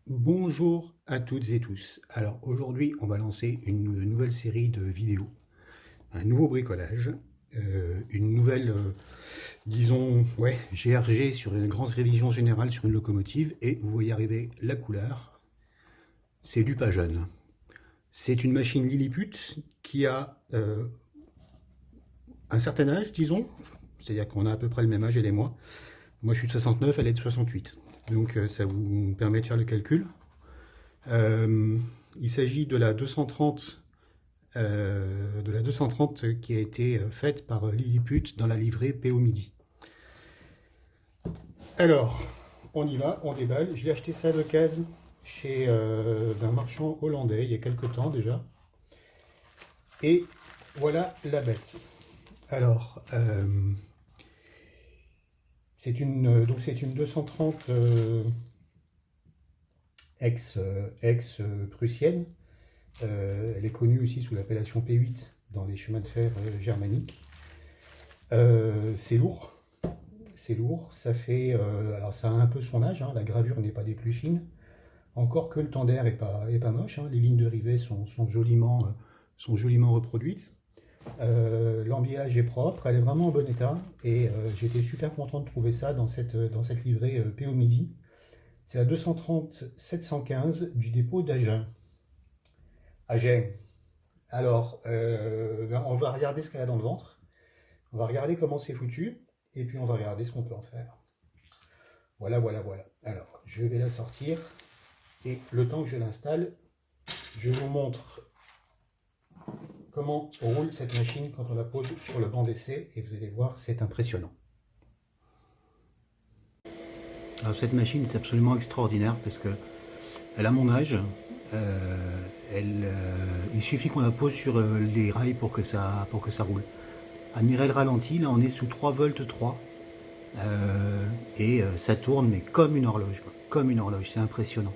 Bonjour à toutes et tous. Alors aujourd'hui, on va lancer une nouvelle série de vidéos, un nouveau bricolage, une nouvelle, disons, ouais, GRG sur une grande révision générale sur une locomotive. Et vous voyez arriver la couleur, c'est du pas jeune. C'est une machine Lilliput qui a un certain âge, disons, c'est-à-dire qu'on a à peu près le même âge, elle et moi. Moi je suis de 69, elle est de 68. Donc ça vous permet de faire le calcul. Euh, il s'agit de la 230 qui a été faite par Lilliput dans la livrée PO Midi. Alors, on y va, on déballe. Je l'ai acheté ça d'occasion chez un marchand hollandais il y a quelques temps déjà. Et voilà la bête. Alors, c'est une 230 ex-prussienne. Elle est connue aussi sous l'appellation P8 dans les chemins de fer germaniques. C'est lourd, c'est lourd. Ça fait, alors ça a un peu son âge, hein, la gravure n'est pas des plus fines. Encore que le tender est pas moche, hein, les lignes de rivet sont joliment reproduites. L'emballage est propre, elle est vraiment en bon état et j'étais super content de trouver ça dans cette livrée PO Midi. C'est la 230 715 du dépôt d'Agen. Agen. Alors, on va regarder ce qu'elle a dans le ventre. On va regarder comment c'est foutu. Et puis on va regarder ce qu'on peut en faire. Voilà, voilà, voilà. Alors, je vais la sortir. Et le temps que je l'installe, je vous montre comment roule cette machine quand on la pose sur le banc d'essai. Et vous allez voir, c'est impressionnant. Alors, cette machine est absolument extraordinaire parce que elle a mon âge. Il suffit qu'on la pose sur les rails pour que ça roule. Admirez le ralenti, là on est sous 3 volts 3. Et ça tourne mais comme une horloge, quoi. Comme une horloge, c'est impressionnant.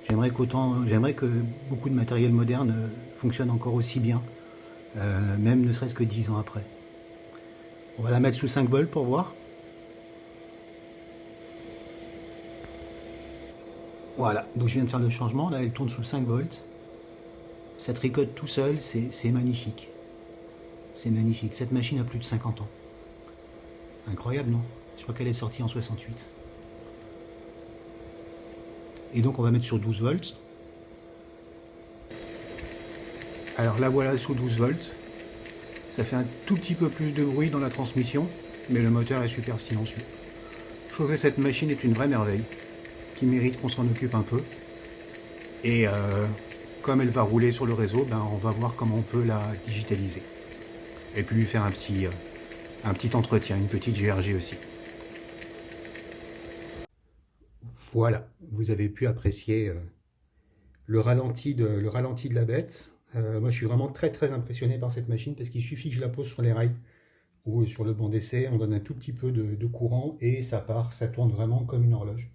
J'aimerais que beaucoup de matériel moderne fonctionne encore aussi bien, même ne serait-ce que 10 ans après. On va la mettre sous 5 volts pour voir. Voilà, donc je viens de faire le changement, là elle tourne sous 5 volts. Ça tricote tout seul, c'est magnifique. C'est magnifique, cette machine a plus de 50 ans. Incroyable, non? Je crois qu'elle est sortie en 68. Et donc on va mettre sur 12 volts. Alors la voilà sous 12 volts. Ça fait un tout petit peu plus de bruit dans la transmission, mais le moteur est super silencieux. Je trouve que cette machine est une vraie merveille, qui mérite qu'on s'en occupe un peu. Et comme elle va rouler sur le réseau, ben, on va voir comment on peut la digitaliser. Et puis lui faire un petit entretien, une petite GRG aussi. Voilà, vous avez pu apprécier le ralenti de la bête. Moi, je suis vraiment très très impressionné par cette machine parce qu'il suffit que je la pose sur les rails ou sur le banc d'essai, on donne un tout petit peu de courant et ça part, ça tourne vraiment comme une horloge.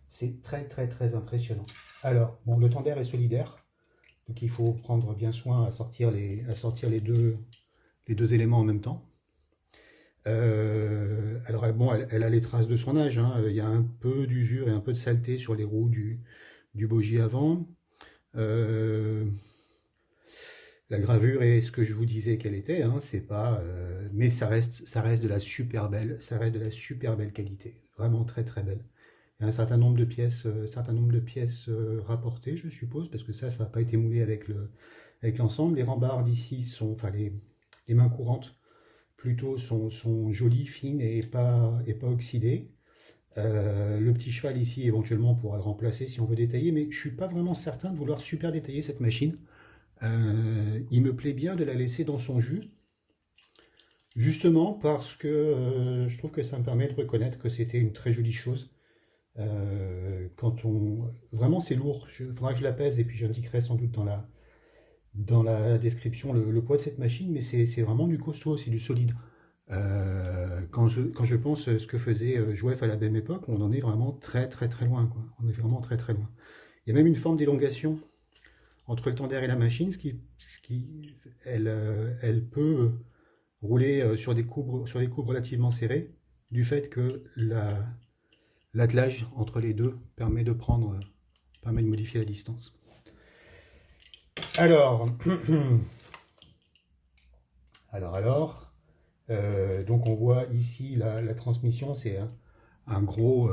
C'est très très très impressionnant. Alors, bon, le tender est solidaire, donc il faut prendre bien soin à sortir les deux éléments en même temps. Alors bon, elle a les traces de son âge, hein. Il y a un peu d'usure et un peu de saleté sur les roues du bogie avant. Euh, la gravure est ce que je vous disais qu'elle était, hein, c'est pas, mais ça reste de la super belle, ça reste de la super belle qualité, vraiment très très belle. Il y a un certain nombre de pièces rapportées, je suppose, parce que ça n'a pas été moulé avec l'ensemble. Les rambardes ici sont, enfin les mains courantes plutôt sont jolies, fines et pas oxydées. Le petit cheval ici, éventuellement, on pourra le remplacer si on veut détailler, mais je suis pas vraiment certain de vouloir super détailler cette machine. Il me plaît bien de la laisser dans son jus, justement parce que je trouve que ça me permet de reconnaître que c'était une très jolie chose. Quand on... Vraiment, c'est lourd. Il faudra que je la pèse et puis j'indiquerai sans doute dans la description le poids de cette machine, mais c'est vraiment du costaud, c'est du solide. Quand je pense ce que faisait Jouef à la même époque, on en est vraiment très très très loin, quoi. On est vraiment très très loin. Il y a même une forme d'élongation entre le tender et la machine, elle peut rouler sur des courbes relativement serrées, du fait que l'attelage entre les deux permet de prendre permet de modifier la distance. Alors, donc on voit ici la transmission, c'est un gros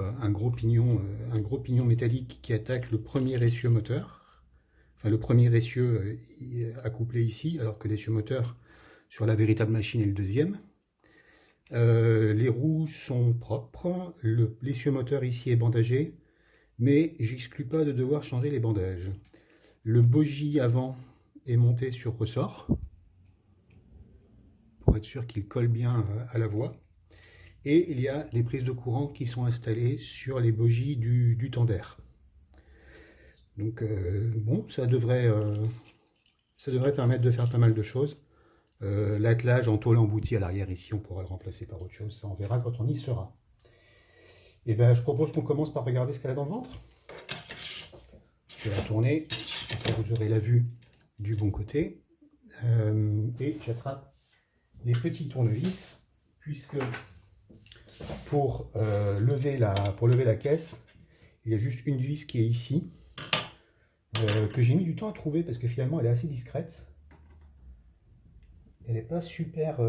pignon métallique qui attaque le premier essieu moteur. Enfin, le premier essieu accouplé ici, alors que l'essieu moteur sur la véritable machine est le deuxième. Les roues sont propres, l'essieu moteur ici est bandagé, mais j'exclus pas de devoir changer les bandages. Le bogie avant est monté sur ressort, pour être sûr qu'il colle bien à la voie. Et il y a des prises de courant qui sont installées sur les bogies du tendère. Donc bon, ça devrait permettre de faire pas mal de choses. L'attelage en tôle emboutie à l'arrière ici, on pourra le remplacer par autre chose, ça on verra quand on y sera. Et bien je propose qu'on commence par regarder ce qu'elle a dans le ventre. Je vais la tourner, comme ça vous aurez la vue du bon côté. Et j'attrape les petits tournevis, puisque pour lever la caisse, il y a juste une vis qui est ici, que j'ai mis du temps à trouver parce que finalement elle est assez discrète. Elle n'est pas super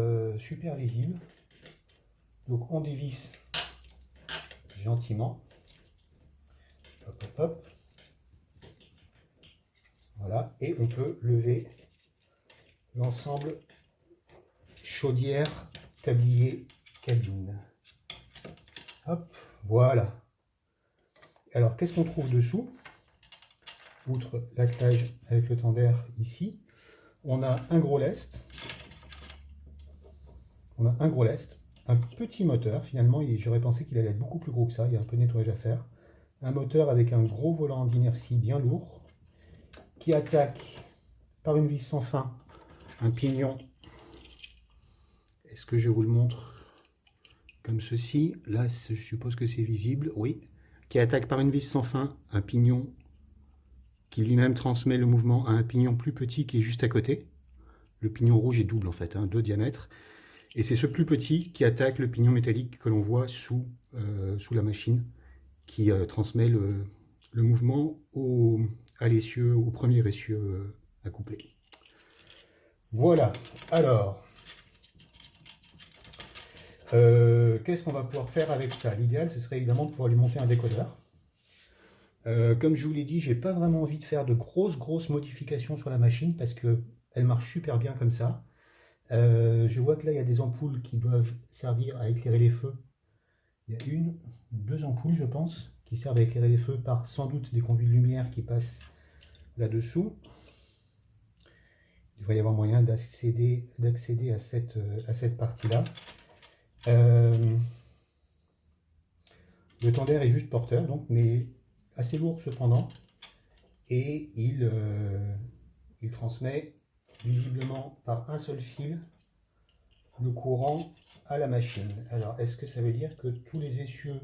visible. Donc on dévisse gentiment. Hop, hop, hop. Voilà. Et on peut lever l'ensemble chaudière, tablier, cabine. Hop, voilà. Alors, qu'est-ce qu'on trouve dessous? Outre l'attelage avec le tendère ici, on a un gros lest. Un petit moteur. Finalement, j'aurais pensé qu'il allait être beaucoup plus gros que ça. Il y a un peu de nettoyage à faire. Un moteur avec un gros volant d'inertie bien lourd qui attaque par une vis sans fin un pignon. Est-ce que je vous le montre comme ceci? Là, je suppose que c'est visible. Oui. Qui attaque par une vis sans fin un pignon qui lui-même transmet le mouvement à un pignon plus petit qui est juste à côté. Le pignon rouge est double en fait, de diamètre. Et c'est ce plus petit qui attaque le pignon métallique que l'on voit sous la machine, qui transmet le mouvement à l'essieu, au premier essieu accouplé. Voilà. Alors, qu'est-ce qu'on va pouvoir faire avec ça? L'idéal, ce serait évidemment de pouvoir lui monter un décodeur. Comme je vous l'ai dit, j'ai pas vraiment envie de faire de grosses modifications sur la machine parce qu'elle marche super bien comme ça. Je vois que là, il y a des ampoules qui doivent servir à éclairer les feux. Il y a deux ampoules, je pense, qui servent à éclairer les feux par sans doute des conduits de lumière qui passent là-dessous. Il devrait y avoir moyen d'accéder à cette partie-là. Le tendère est juste porteur, donc, mais assez lourd cependant, et il transmet visiblement par un seul fil le courant à la machine. Alors, est-ce que ça veut dire que tous les essieux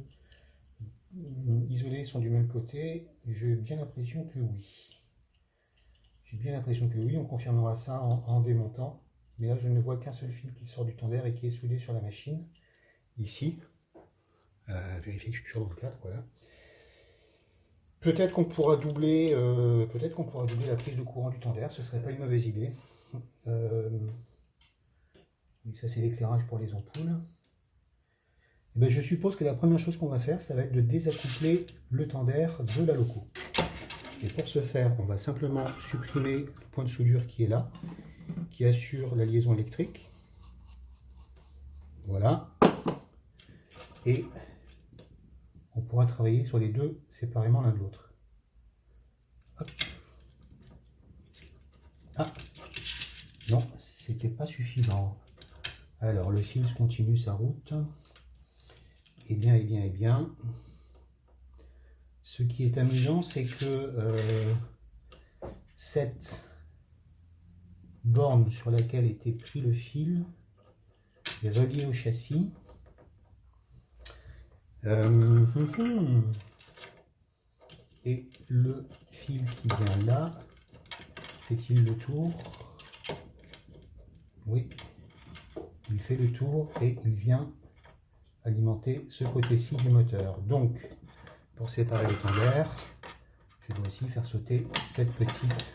isolés sont du même côté? J'ai bien l'impression que oui. On confirmera ça en démontant. Mais là, je ne vois qu'un seul fil qui sort du tendère et qui est soudé sur la machine. Ici. Vérifier que je suis toujours dans le cadre, voilà. Peut-être qu'on pourra doubler la prise de courant du tendère, ce serait pas une mauvaise idée. Et ça, c'est l'éclairage pour les ampoules. Et bien, je suppose que la première chose qu'on va faire, ça va être de désaccoupler le tendère de la loco. Et pour ce faire, on va simplement supprimer le point de soudure qui est là, qui assure la liaison électrique. Voilà. Et on pourra travailler sur les deux séparément l'un de l'autre. Ah, non, c'était pas suffisant. Alors, le fil continue sa route. Eh bien. Ce qui est amusant, c'est que cette borne sur laquelle était pris le fil est reliée au châssis. Et le fil qui vient là, fait-il le tour? Oui, il fait le tour et il vient alimenter ce côté-ci du moteur. Donc, pour séparer les tendères, je dois aussi faire sauter cette petite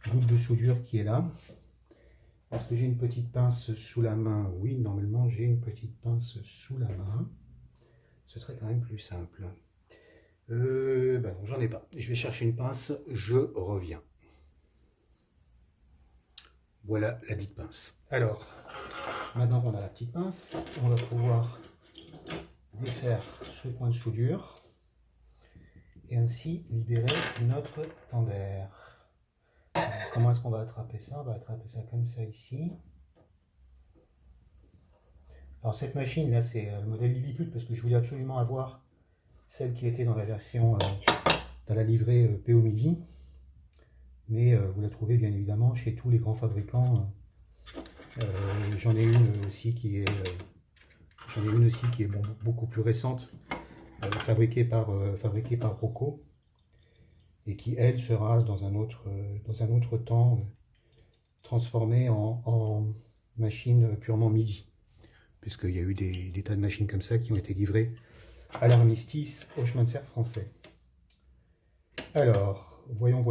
goutte de soudure qui est là. Est-ce que j'ai une petite pince sous la main? Oui, normalement j'ai une petite pince sous la main. Ce serait quand même plus simple. Ben non, j'en ai pas. Je vais chercher une pince, je reviens. Voilà la petite pince. Alors, maintenant qu'on a la petite pince, on va pouvoir défaire ce point de soudure et ainsi libérer notre tender. Alors, comment est-ce qu'on va attraper ça? On va attraper ça comme ça ici. Alors cette machine là, c'est le modèle Lilliput parce que je voulais absolument avoir celle qui était dans la version, dans la livrée PO Midi. Mais vous la trouvez bien évidemment chez tous les grands fabricants. J'en ai une aussi qui est, beaucoup plus récente, fabriquée par Rocco, et qui elle sera dans un autre temps transformée en machine purement MIDI, puisqu'il y a eu des tas de machines comme ça qui ont été livrées à l'armistice au chemin de fer français. Alors, voyons.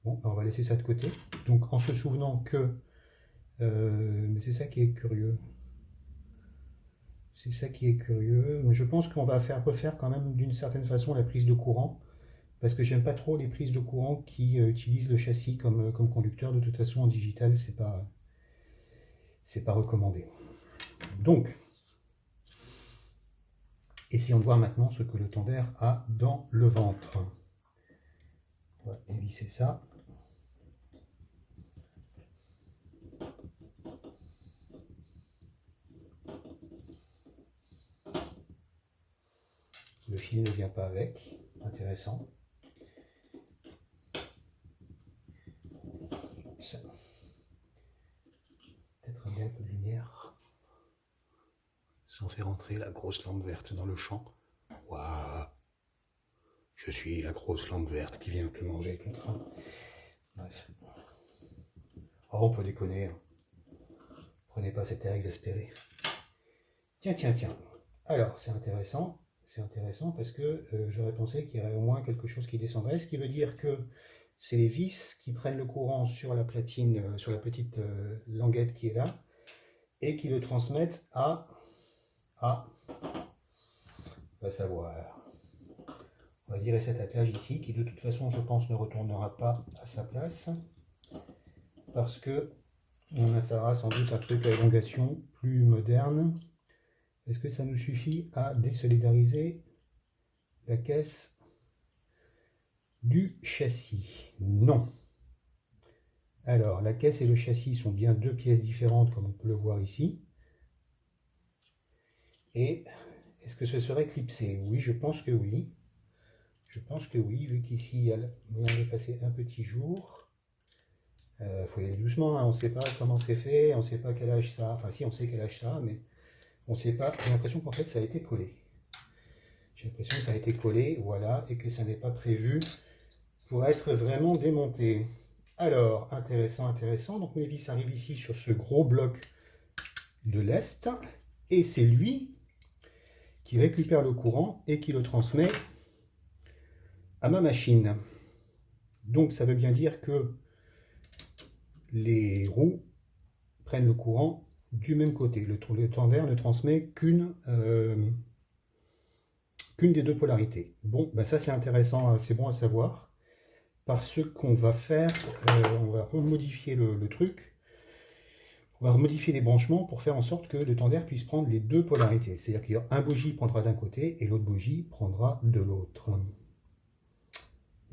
Bon, on va laisser ça de côté. Donc, en se souvenant que... mais c'est ça qui est curieux. C'est ça qui est curieux. Je pense qu'on va refaire quand même d'une certaine façon la prise de courant. Parce que j'aime pas trop les prises de courant qui utilisent le châssis comme conducteur. De toute façon, en digital, c'est pas recommandé. Donc, essayons de voir maintenant ce que le tender a dans le ventre. On va évisser ça. Le fil ne vient pas avec. Intéressant. Peut-être un peu de lumière. Sans faire entrer la grosse lampe verte dans le champ. Waouh! Je suis la grosse lampe verte qui vient te manger avec le train. Bref. Oh, on peut déconner. Hein. Prenez pas cet air exaspéré. Tiens. Alors, c'est intéressant. C'est intéressant parce que j'aurais pensé qu'il y aurait au moins quelque chose qui descendrait. Ce qui veut dire que c'est les vis qui prennent le courant sur la platine, sur la petite languette qui est là, et qui le transmettent à... on va savoir... On va virer cet attelage ici, qui de toute façon, je pense, ne retournera pas à sa place, parce que on installera sans doute un truc à élongation plus moderne. Est-ce que ça nous suffit à désolidariser la caisse du châssis? Non. Alors, la caisse et le châssis sont bien deux pièces différentes, comme on peut le voir ici. Et est-ce que ce serait clipsé? Oui, je pense que oui. Je pense que oui, vu qu'ici il y a le moyen de passer un petit jour. Faut y aller doucement, hein. On ne sait pas comment c'est fait, on ne sait pas quel âge ça a. Enfin si, on sait quel âge ça a, mais on ne sait pas. J'ai l'impression qu'en fait ça a été collé. J'ai l'impression que ça a été collé, voilà, et que ça n'est pas prévu pour être vraiment démonté. Alors, intéressant. Donc mes vis arrivent ici sur ce gros bloc de lest, et c'est lui qui récupère le courant et qui le transmet à ma machine. Donc ça veut bien dire que les roues prennent le courant du même côté. Le tender ne transmet qu'une des deux polarités. Bon, ben ça c'est intéressant, c'est bon à savoir, parce qu'on va faire, on va remodifier le truc, on va remodifier les branchements pour faire en sorte que le tender puisse prendre les deux polarités. C'est-à-dire qu'un bogie prendra d'un côté et l'autre bogie prendra de l'autre.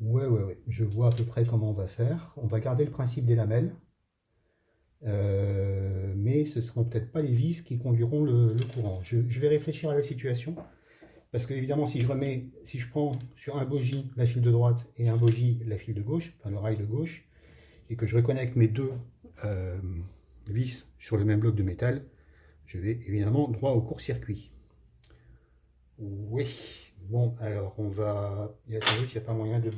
Ouais, je vois à peu près comment on va faire. On va garder le principe des lamelles. Mais ce ne seront peut-être pas les vis qui conduiront le courant. Je vais réfléchir à la situation, parce que évidemment si je prends sur un bogie la file de droite et un bogie la file de gauche, enfin le rail de gauche, et que je reconnecte mes deux vis sur le même bloc de métal, je vais évidemment droit au court-circuit. Oui, bon alors il y a sans doute, il n'y a pas moyen de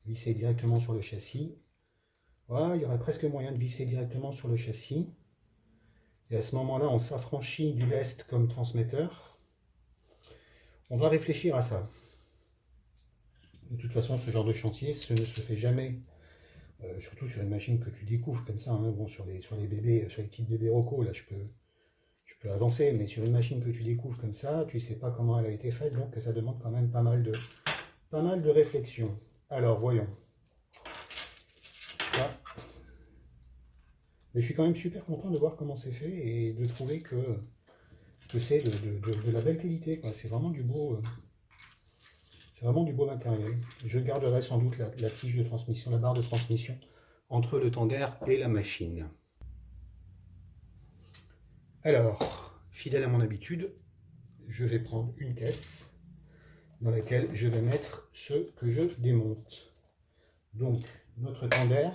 visser directement sur le châssis. Voilà, il y aurait presque moyen de visser directement sur le châssis. Et à ce moment-là, on s'affranchit du lest comme transmetteur. On va réfléchir à ça. De toute façon, ce genre de chantier, ce ne se fait jamais, surtout sur une machine que tu découvres comme ça. Hein. Bon, sur les bébés, sur les petites bébés Rocco, là, je peux avancer, mais sur une machine que tu découvres comme ça, tu ne sais pas comment elle a été faite, donc ça demande quand même pas mal de réflexion. Alors, voyons. Ça. Mais je suis quand même super content de voir comment c'est fait et de trouver que c'est de la belle qualité. C'est vraiment du beau. C'est vraiment du beau matériel. Je garderai sans doute la tige de transmission, la barre de transmission entre le tender et la machine. Alors, fidèle à mon habitude, je vais prendre une caisse dans laquelle je vais mettre ce que je démonte. Donc, notre tender,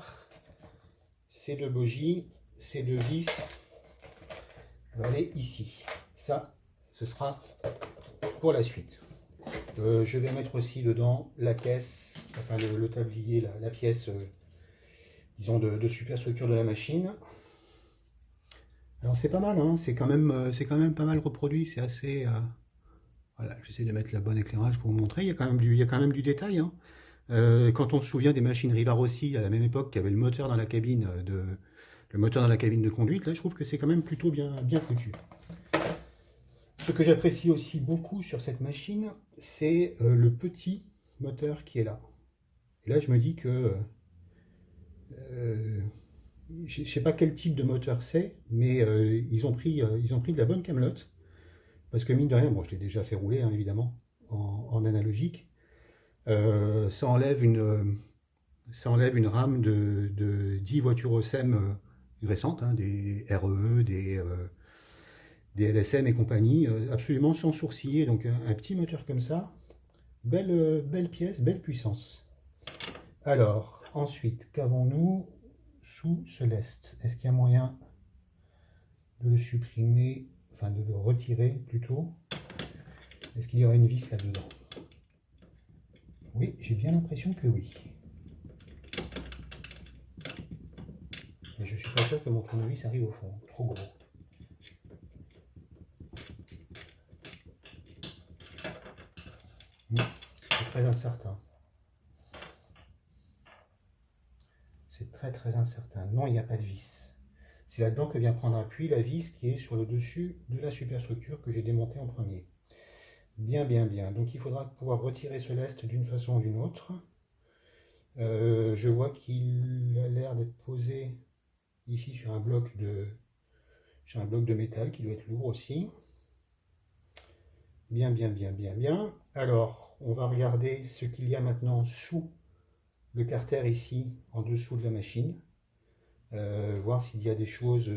ces deux bogies, ces deux vis vont aller ici. Ça, ce sera pour la suite. Je vais mettre aussi dedans la caisse, enfin le tablier, la pièce, disons, de superstructure de la machine. Alors c'est pas mal, hein, c'est quand même pas mal reproduit, c'est assez... voilà, j'essaie de mettre le bon éclairage pour vous montrer, il y a quand même du détail. Hein. Quand on se souvient des machines Rivarossi à la même époque qui avaient le moteur dans la cabine de conduite, là je trouve que c'est quand même plutôt bien foutu. Ce que j'apprécie aussi beaucoup sur cette machine, c'est le petit moteur qui est là. Et là, je me dis que je ne sais pas quel type de moteur c'est, mais ils ont pris de la bonne camelote. Parce que mine de rien, bon, je l'ai déjà fait rouler, hein, évidemment, en analogique. Ça enlève une rame de 10 voitures OSEM récentes, hein, des REE, des LSM et compagnie, absolument sans sourciller. Donc un petit moteur comme ça, belle pièce, belle puissance. Alors, ensuite, qu'avons-nous sous ce lest? Est-ce qu'il y a moyen de le supprimer, enfin de le retirer plutôt? Est-ce qu'il y aura une vis là-dedans? Oui, j'ai bien l'impression que oui. Mais je suis pas sûr que mon tournevis arrive au fond, trop gros. C'est très incertain. C'est très incertain. Non, il n'y a pas de vis. C'est là-dedans que vient prendre appui la vis qui est sur le dessus de la superstructure que j'ai démontée en premier. Bien. Donc il faudra pouvoir retirer ce lest d'une façon ou d'une autre. Je vois qu'il a l'air d'être posé ici sur un bloc de métal qui doit être lourd aussi. Bien. Alors, on va regarder ce qu'il y a maintenant sous le carter ici, en dessous de la machine. Voir s'il y a des choses,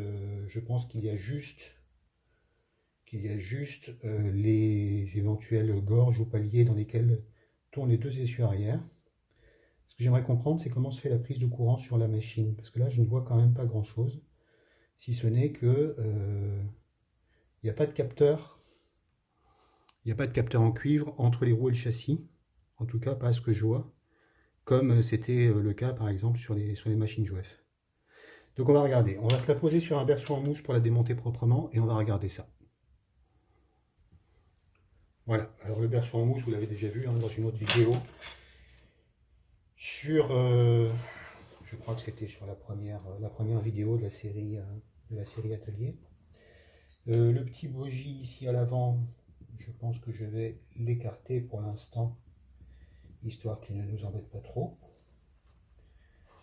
je pense qu'il y a juste les éventuelles gorges ou paliers dans lesquels tournent les deux essieux arrière. Ce que j'aimerais comprendre, c'est comment se fait la prise de courant sur la machine, parce que là, je ne vois quand même pas grand-chose, si ce n'est que il n'y a pas de capteur. Il n'y a pas de capteur en cuivre entre les roues et le châssis, en tout cas pas à ce que je vois, comme c'était le cas par exemple sur les machines Jouef. Donc on va regarder, on va se la poser sur un berceau en mousse pour la démonter proprement et on va regarder ça. Voilà, alors le berceau en mousse, vous l'avez déjà vu hein, dans une autre vidéo, sur, je crois que c'était sur la première vidéo de la série Atelier. Le petit bogie ici à l'avant, je pense que je vais l'écarter pour l'instant, histoire qu'il ne nous embête pas trop.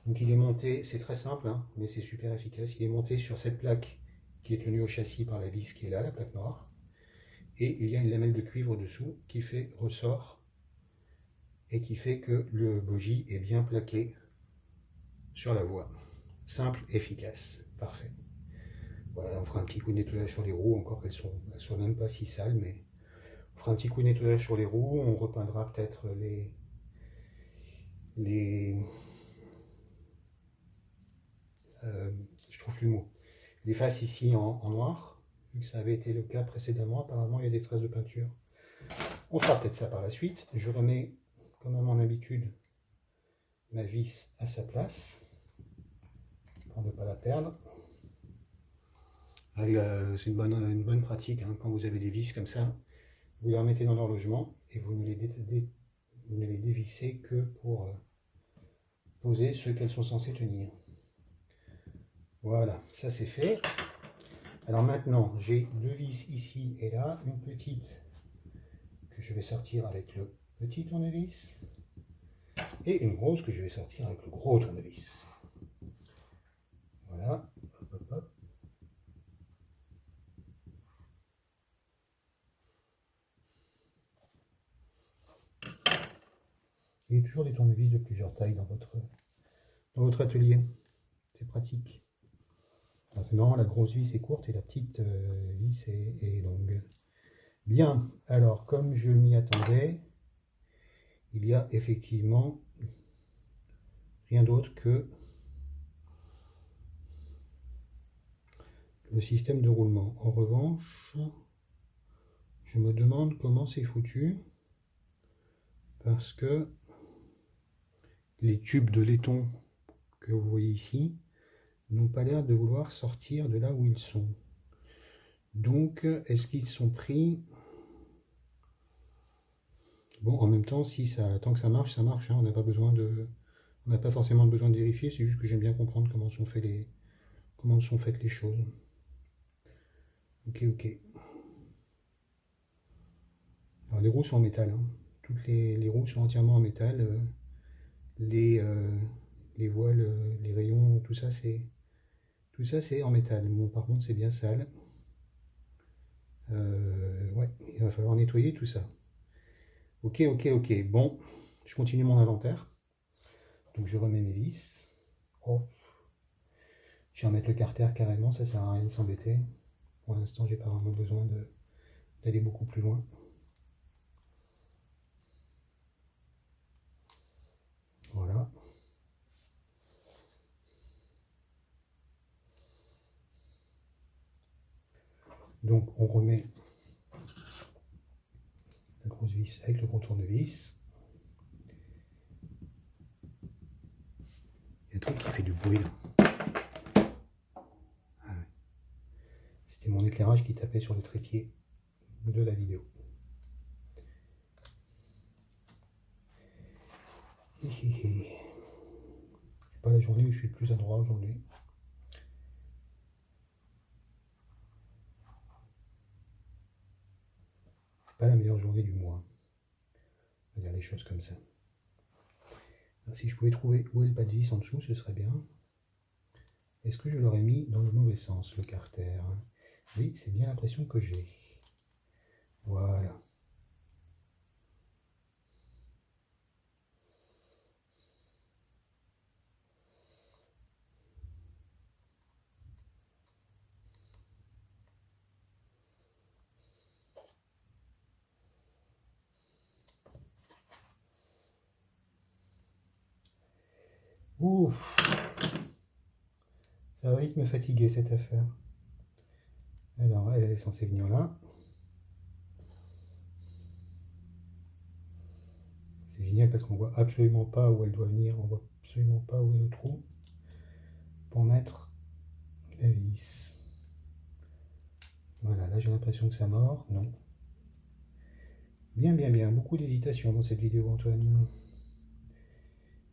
Donc il est monté, c'est très simple, hein, mais c'est super efficace. Il est monté sur cette plaque qui est tenue au châssis par la vis qui est là, la plaque noire. Et il y a une lamelle de cuivre dessous qui fait ressort et qui fait que le bogie est bien plaqué sur la voie. Simple, efficace, parfait. Voilà, on fera un petit coup de nettoyage sur les roues, encore qu'elles ne soient même pas si sales, mais on fera un petit coup de nettoyage sur les roues, on repeindra peut-être je trouve plus le mot, les faces ici en noir, vu que ça avait été le cas précédemment, apparemment il y a des traces de peinture. On fera peut-être ça par la suite. Je remets, comme à mon habitude, ma vis à sa place, pour ne pas la perdre. C'est une bonne pratique, hein, quand vous avez des vis comme ça, vous les remettez dans leur logement et vous ne ne les dévisser que pour poser ce qu'elles sont censées tenir. Voilà, ça c'est fait. Alors maintenant, j'ai deux vis ici et là, une petite que je vais sortir avec le petit tournevis et une grosse que je vais sortir avec le gros tournevis. Voilà, hop, hop, hop. Il y a toujours des tournevis de plusieurs tailles dans votre atelier. C'est pratique. Maintenant, la grosse vis est courte et la petite vis est longue. Bien, alors comme je m'y attendais, il y a effectivement rien d'autre que le système de roulement. En revanche, je me demande comment c'est foutu, parce que les tubes de laiton que vous voyez ici n'ont pas l'air de vouloir sortir de là où ils sont. Donc, est-ce qu'ils sont pris? Bon, en même temps, si ça, tant que ça marche, hein, on n'a pas besoin on n'a pas forcément besoin de vérifier, c'est juste que j'aime bien comprendre comment sont faites les choses. Ok, ok. Alors, les roues sont en métal, hein. Toutes les roues sont entièrement en métal. Les voiles, les rayons, tout ça c'est en métal. Bon, par contre, c'est bien sale. Ouais, il va falloir nettoyer tout ça. Ok, ok, ok. Bon, je continue mon inventaire. Donc je remets mes vis. Oh. Je vais remettre le carter carrément, ça sert à rien de s'embêter. Pour l'instant, j'ai pas vraiment besoin d'aller beaucoup plus loin. Voilà. Donc on remet la grosse vis avec le gros tournevis. Il y a un truc qui fait du bruit là. Ah ouais. C'était mon éclairage qui tapait sur le trépied de la vidéo. C'est pas la journée où je suis le plus adroit aujourd'hui. C'est pas la meilleure journée du mois. On va dire les choses comme ça. Alors, si je pouvais trouver où est le pas de vis en dessous, ce serait bien. Est-ce que je l'aurais mis dans le mauvais sens, le carter? Oui, c'est bien l'impression que j'ai. Voilà. Ouf, ça va vite me fatiguer cette affaire. Alors, elle est censée venir là. C'est génial parce qu'on voit absolument pas où elle doit venir, on voit absolument pas où est le trou pour mettre la vis. Voilà, là j'ai l'impression que ça mord. Non. Bien, bien, bien. Beaucoup d'hésitation dans cette vidéo, Antoine.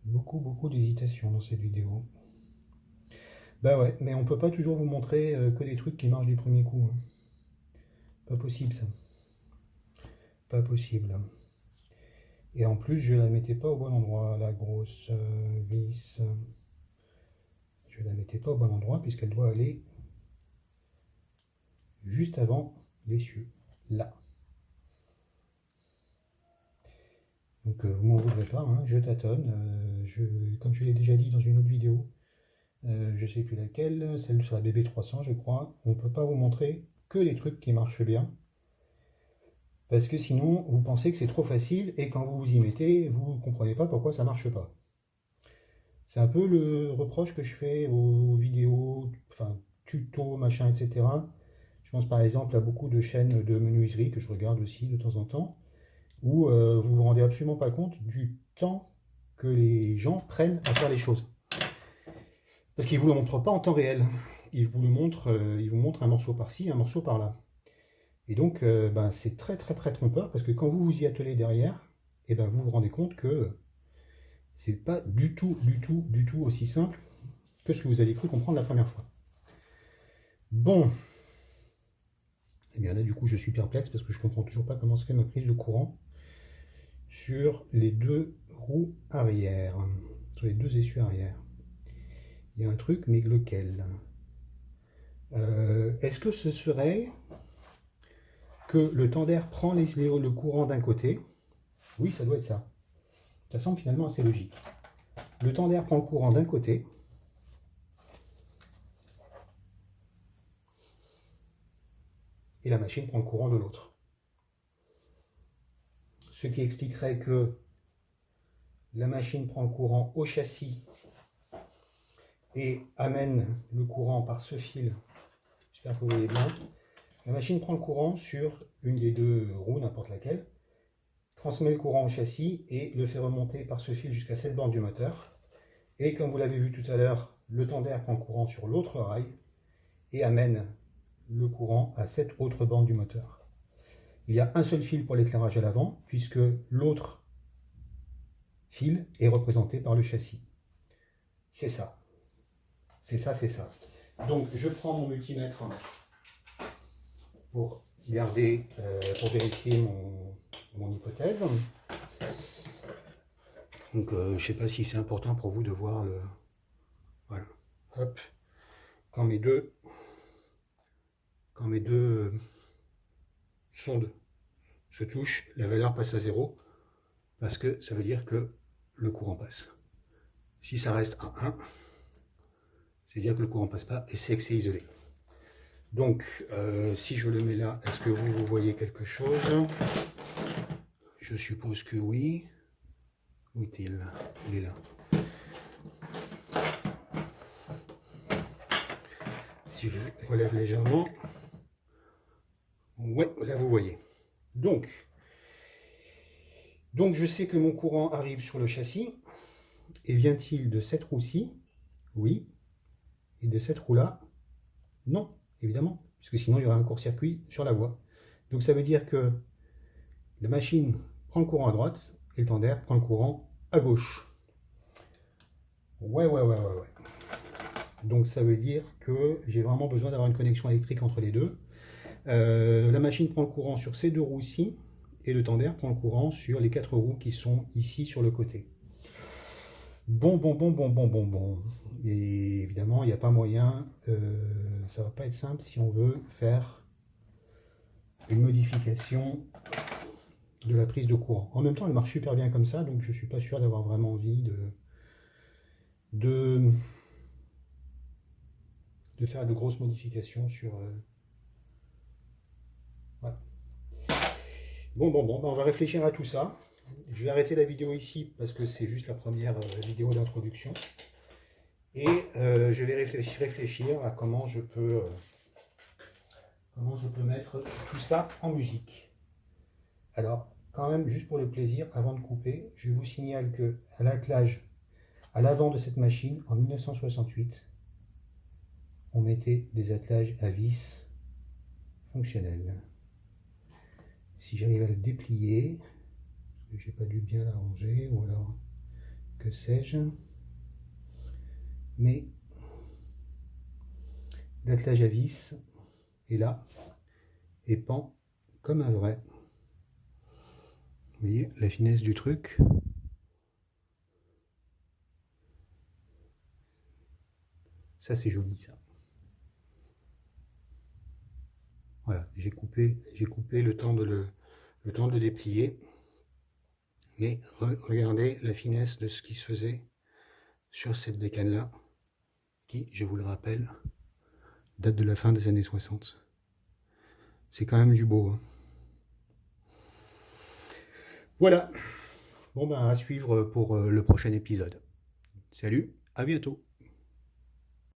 Beaucoup d'hésitation dans cette vidéo. Bah ouais, mais on peut pas toujours vous montrer que des trucs qui marchent du premier coup, hein. Pas possible ça. Pas possible. Et en plus, je la mettais pas au bon endroit, la grosse vis. Je la mettais pas au bon endroit puisqu'elle doit aller juste avant l'essieu, là. Donc vous m'en voudrez pas, hein, je tâtonne. Comme je l'ai déjà dit dans une autre vidéo, je sais plus laquelle, celle sur la BB300 je crois, on peut pas vous montrer que les trucs qui marchent bien. Parce que sinon, vous pensez que c'est trop facile et quand vous vous y mettez, vous ne comprenez pas pourquoi ça marche pas. C'est un peu le reproche que je fais aux vidéos, enfin tutos, machin, etc. Je pense par exemple à beaucoup de chaînes de menuiserie que je regarde aussi de temps en temps, où vous vous rendez absolument pas compte du temps que les gens prennent à faire les choses. Parce qu'ils ne vous le montrent pas en temps réel. Ils vous montrent un morceau par-ci, un morceau par-là. Et donc, c'est très très très trompeur parce que quand vous vous y attelez derrière, et ben vous vous rendez compte que c'est pas du tout aussi simple que ce que vous avez cru comprendre la première fois. Bon, et bien là du coup je suis perplexe parce que je comprends toujours pas comment se fait ma prise de courant sur les deux roues arrière, sur les deux essuies arrière. Il y a un truc, mais lequel? Est-ce que ce serait que le tender prend le courant d'un côté? Oui, ça doit être ça. Ça semble finalement assez logique. Le tender prend le courant d'un côté. Et la machine prend le courant de l'autre. Ce qui expliquerait que la machine prend le courant au châssis et amène le courant par ce fil. J'espère que vous voyez bien. La machine prend le courant sur une des deux roues, n'importe laquelle, transmet le courant au châssis et le fait remonter par ce fil jusqu'à cette borne du moteur. Et comme vous l'avez vu tout à l'heure, le tender prend le courant sur l'autre rail et amène le courant à cette autre borne du moteur. Il y a un seul fil pour l'éclairage à l'avant, puisque l'autre fil est représenté par le châssis. C'est ça. C'est ça, c'est ça. Donc je prends mon multimètre pour garder, pour vérifier mon hypothèse. Donc je ne sais pas si c'est important pour vous de voir le... Voilà. Hop. Quand mes deux sondes se touchent, la valeur passe à 0, parce que ça veut dire que le courant passe. Si ça reste à 1, c'est-à-dire que le courant ne passe pas et c'est que c'est isolé. Donc, si je le mets là, est-ce que vous voyez quelque chose? Je suppose que oui. Où est-il? Il est là. Si je relève légèrement, ouais, là vous voyez. Donc je sais que mon courant arrive sur le châssis. Et vient-il de cette roue-ci? Oui. Et de cette roue-là? Non, évidemment, puisque sinon il y aurait un court-circuit sur la voie. Donc ça veut dire que la machine prend le courant à droite et le tender prend le courant à gauche. Ouais. Donc ça veut dire que j'ai vraiment besoin d'avoir une connexion électrique entre les deux. La machine prend le courant sur ces deux roues-ci et le tender prend le courant sur les 4 roues qui sont ici sur le côté. Bon. Et évidemment, il n'y a pas moyen, ça va pas être simple si on veut faire une modification de la prise de courant. En même temps, elle marche super bien comme ça, donc je suis pas sûr d'avoir vraiment envie de faire de grosses modifications sur... Voilà. Bon, on va réfléchir à tout ça. Je vais arrêter la vidéo ici parce que c'est juste la première vidéo d'introduction. Et je vais réfléchir à comment je peux mettre tout ça en musique. Alors, quand même, juste pour le plaisir, avant de couper, je vous signale que à l'attelage, à l'avant de cette machine, en 1968, on mettait des attelages à vis fonctionnels. Si j'arrive à le déplier, parce que j'ai pas dû bien l'arranger, ou alors que sais-je, mais l'attelage à vis est là et pend comme un vrai. Vous voyez la finesse du truc. Ça c'est joli ça. Voilà, j'ai coupé le temps de déplier. Et regardez la finesse de ce qui se faisait sur cette bécane là, qui, je vous le rappelle, date de la fin des années 60. C'est quand même du beau. Hein. Voilà. Bon ben à suivre pour le prochain épisode. Salut, à bientôt.